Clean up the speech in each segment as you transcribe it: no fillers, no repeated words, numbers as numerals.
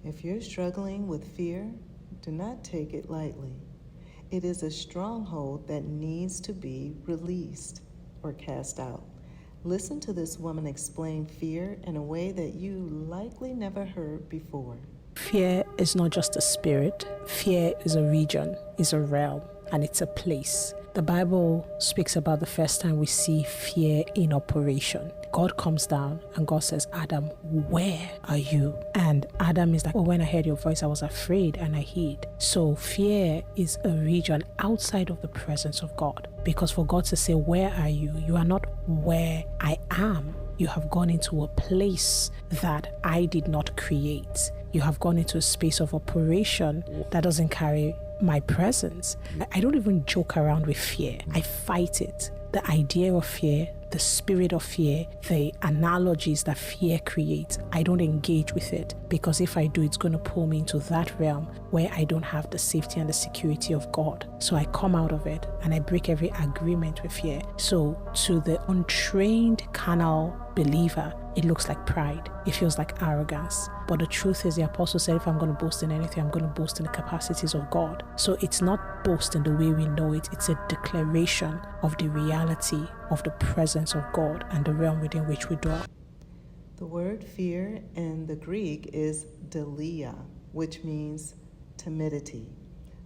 If you're struggling with fear, do not take it lightly. It is a stronghold that needs to be released or cast out. Listen to this woman explain fear in a way that you likely never heard before. Fear is not just a spirit. Fear is a region, is a realm, and it's a place. The Bible speaks about the first time we see fear in operation. God comes down and God says, Adam, where are you? And Adam is like, oh, when I heard your voice, I was afraid and I hid. So fear is a region outside of the presence of God. Because for God to say, where are you? You are not where I am. You have gone into a place that I did not create. You have gone into a space of operation that doesn't carry my presence. I don't even joke around with fear. I fight it. The idea of fear, the spirit of fear, the analogies that fear creates, I don't engage with it, because if I do, it's going to pull me into that realm where I don't have the safety and the security of God. So I come out of it and I break every agreement with fear. So to the untrained carnal believer, it looks like pride. It feels like arrogance. But the truth is, the apostle said, if I'm going to boast in anything, I'm going to boast in the capacities of God. So it's not boasting the way we know it. It's a declaration of the reality of the presence of God and the realm within which we dwell. The word fear in the Greek is delia, which means timidity.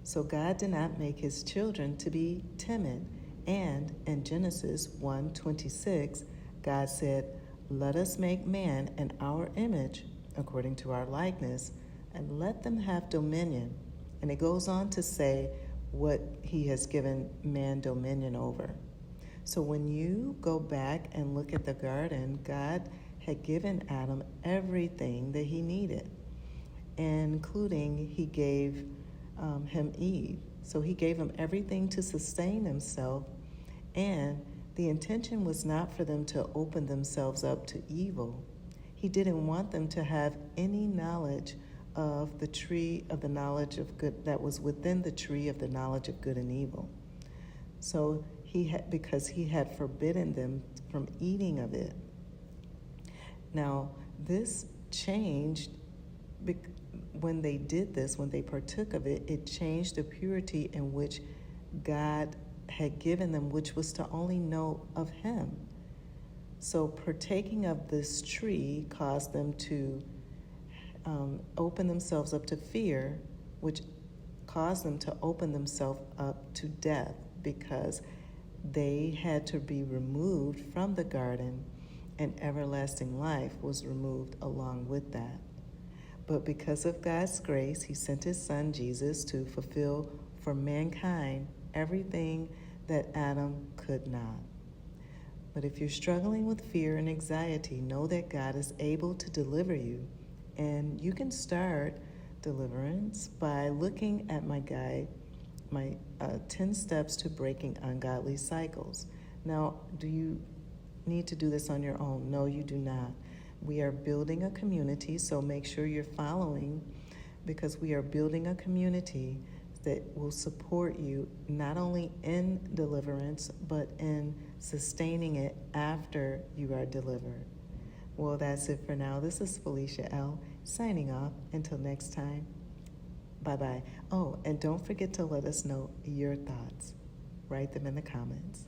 So God did not make his children to be timid. And in Genesis 1:26, God said, let us make man in our image, according to our likeness, and let them have dominion. And it goes on to say what he has given man dominion over. So when you go back and look at the garden, God had given Adam everything that he needed, including he gave him Eve. So he gave him everything to sustain himself, and the intention was not for them to open themselves up to evil. He didn't want them to have any knowledge of the tree of the knowledge of good that was within the tree of the knowledge of good and evil. So because he had forbidden them from eating of it. Now, this changed when they did this, when they partook of it, it changed the purity in which God had given them, which was to only know of him. So partaking of this tree caused them to open themselves up to fear, which caused them to open themselves up to death, because they had to be removed from the garden, and everlasting life was removed along with that. But because of God's grace, he sent his son Jesus to fulfill for mankind everything that Adam could not. But if you're struggling with fear and anxiety, know that God is able to deliver you. And you can start deliverance by looking at my guide, my 10 steps to breaking ungodly cycles. Now, do you need to do this on your own? No, you do not. We are building a community, so make sure you're following, because we are building a community that will support you not only in deliverance, but in sustaining it after you are delivered. Well, that's it for now. This is Felicia L. signing off. Until next time, bye-bye. Oh, and don't forget to let us know your thoughts. Write them in the comments.